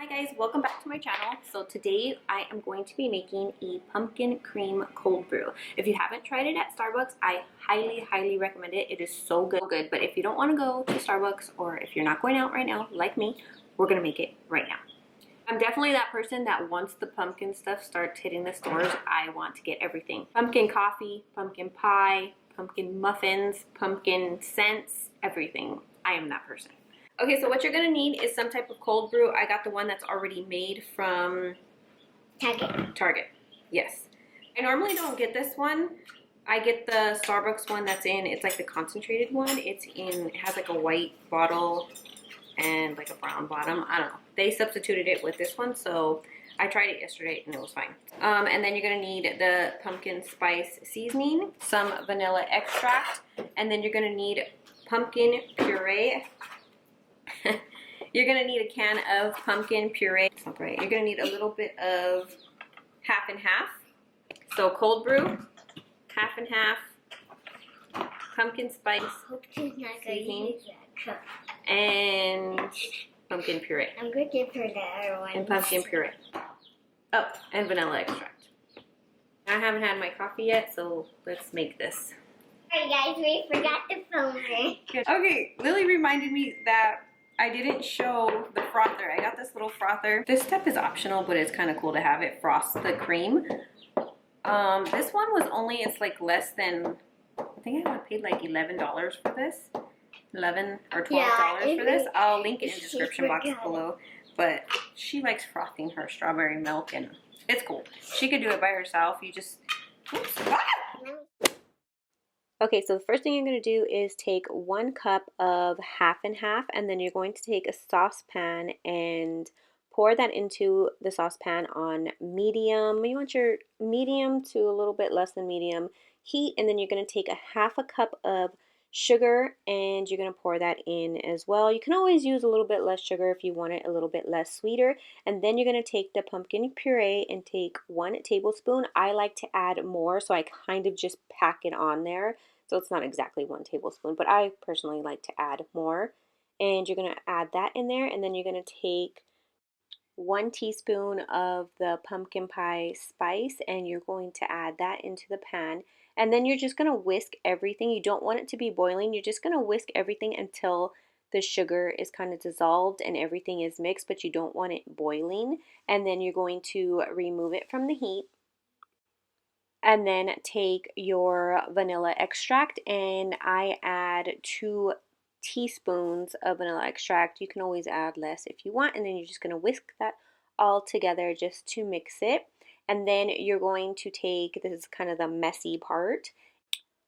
guys, welcome back to my channel. So today I am going to be making a pumpkin cream cold brew. If you haven't tried it at Starbucks, I highly recommend it. It is so good. But if you don't want to go to Starbucks, or if you're not going out right now like me, we're gonna make it right now. I'm definitely that person that once the pumpkin stuff starts hitting the stores, I want to get everything. Pumpkin coffee, pumpkin pie, pumpkin muffins, pumpkin scents, everything. I am that person. Okay, so what you're gonna need is some type of cold brew. I got the one that's already made from Target. Yes. I normally don't get this one. I get the Starbucks one that's in, it's like the concentrated one. It has like a white bottle and like a brown bottom. I don't know. They substituted it with this one, so I tried it yesterday and it was fine. And then you're gonna need the pumpkin spice seasoning, some vanilla extract, and then you're gonna need pumpkin puree. You're gonna need a can of pumpkin puree. That's not right. You're gonna need a little bit of half and half. So cold brew, half and half, pumpkin spice seasoning, and pumpkin puree. I'm looking for the other one. And pumpkin puree. Oh, and vanilla extract. I haven't had my coffee yet, so let's make this. Alright guys, we forgot to film it. Okay, Lily reminded me that I didn't show the frother. I got this little frother. This step is optional, but it's kind of cool to have it frost the cream. This one was only, it's like less than, I think I paid like $11 for this. $11 or $12 for this. I'll link it in the description box below. But she likes frothing her strawberry milk and it's cool. She could do it by herself. You just, oops. Okay, so the first thing you're going to do is take 1 cup of half and half, and then you're going to take a saucepan and pour that into the saucepan on medium. You want your medium to a little bit less than medium heat, and then you're going to take a half a cup of sugar and you're going to pour that in as well. You can always use a little bit less sugar if you want it a little bit less sweeter. And then you're going to take the pumpkin puree and take 1 tablespoon. I like to add more, so I kind of just pack it on there. So it's not exactly 1 tablespoon, but I personally like to add more. And you're going to add that in there, and then you're going to take 1 teaspoon of the pumpkin pie spice, and you're going to add that into the pan. And then you're just going to whisk everything. You don't want it to be boiling. You're just going to whisk everything until the sugar is kind of dissolved and everything is mixed, but you don't want it boiling. And then you're going to remove it from the heat. And then take your vanilla extract, and I add 2 teaspoons of vanilla extract. You can always add less if you want, and then you're just going to whisk that all together just to mix it. And then you're going to take, this is kind of the messy part,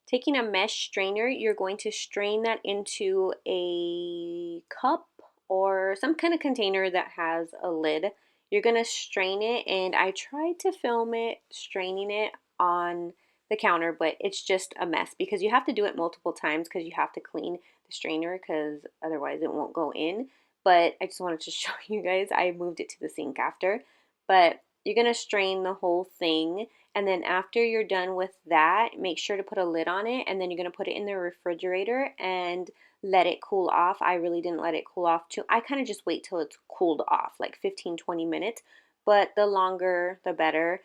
taking a mesh strainer, you're going to strain that into a cup or some kind of container that has a lid. You're going to strain it, and I tried to film it straining it on the counter, but it's just a mess because you have to do it multiple times because you have to clean the strainer because otherwise it won't go in. But I just wanted to show you guys. I moved it to the sink after. But you're going to strain the whole thing, and then after you're done with that, make sure to put a lid on it, and then you're going to put it in the refrigerator and let it cool off. I really didn't let it cool off too. I kind of just wait till it's cooled off, like 15-20 minutes, but the longer the better.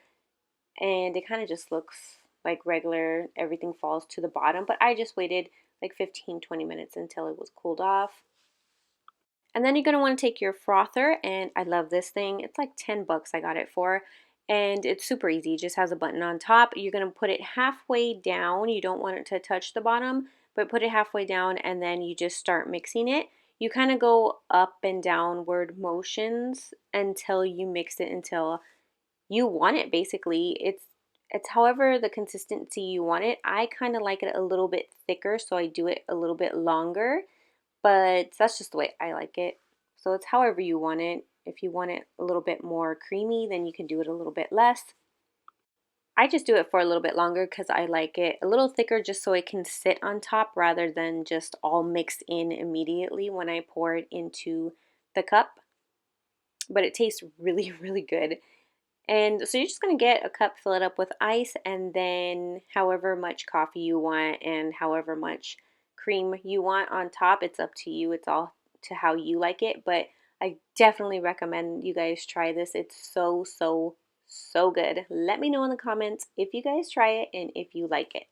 And it kind of just looks like regular, everything falls to the bottom, but I just waited like 15-20 minutes until it was cooled off. And then you're going to want to take your frother, and I love this thing. It's like 10 bucks I got it for, and it's super easy. It just has a button on top. You're going to put it halfway down. You don't want it to touch the bottom, but put it halfway down, and then you just start mixing it. You kind of go up and downward motions until you mix it until you want it. Basically, it's however the consistency you want it. I kind of like it a little bit thicker, so I do it a little bit longer, but that's just the way I like it. So it's however you want it. If you want it a little bit more creamy, then you can do it a little bit less. I just do it for a little bit longer because I like it a little thicker just so it can sit on top rather than just all mixed in immediately when I pour it into the cup. But it tastes really good. And so you're just going to get a cup, fill it up with ice, and then however much coffee you want and however much cream you want on top, it's up to you. It's all to how you like it. But I definitely recommend you guys try this. It's so, so, so good. Let me know in the comments if you guys try it and if you like it.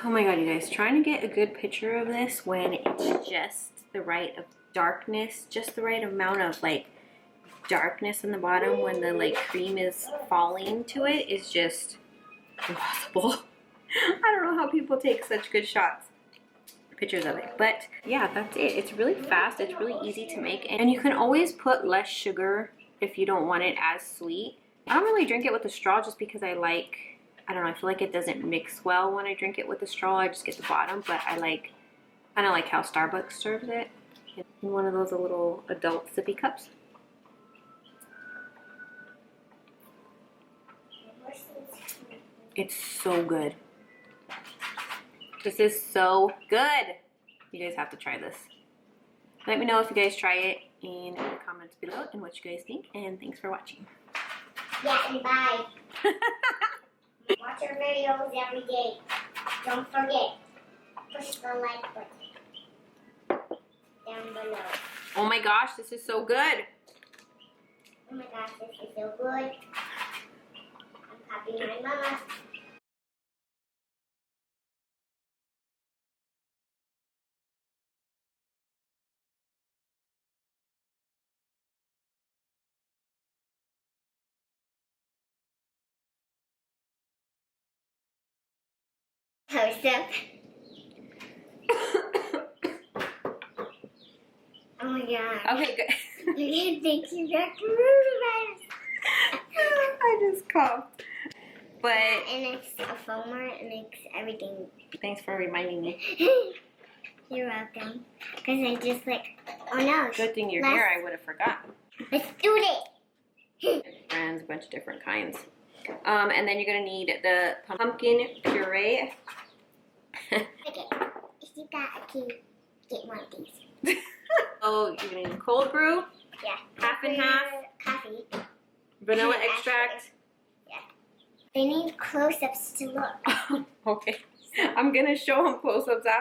Oh my god, you guys, trying to get a good picture of this when it's just the right of darkness, just the right amount of like darkness in the bottom when the like cream is falling to it is just impossible. I don't know how people take such good pictures of it, but yeah, that's it. It's really fast, it's really easy to make, and you can always put less sugar if you don't want it as sweet. I don't really drink it with a straw just because I don't know, I feel like it doesn't mix well when I drink it with a straw. I just get the bottom, but I kind of like how Starbucks serves it in one of those little adult sippy cups. It's so good. This is so good. You guys have to try this. Let me know if you guys try it in the comments below and what you guys think, and thanks for watching. Yeah, and bye. Watch our videos every day. Don't forget, push the like button down below. Oh my gosh, this is so good. Oh my gosh, this is so good. I'm copying my mama. Close up. Oh my god. Okay, good. Okay, thank you for coronavirus. I just coughed. But And it's a foamer and it's everything. thanks for reminding me. You're welcome. Because I just like, oh no. Good thing you're here, I would have forgotten. Let's do this. Brands, a bunch of different kinds. And then you're gonna need the pumpkin puree. Okay, if you got a key, get one of these. So you're gonna need cold brew, Yeah. half and half, Coffee. vanilla Actually. extract. Yeah. They need close-ups to look. Okay, I'm gonna show them close-ups after.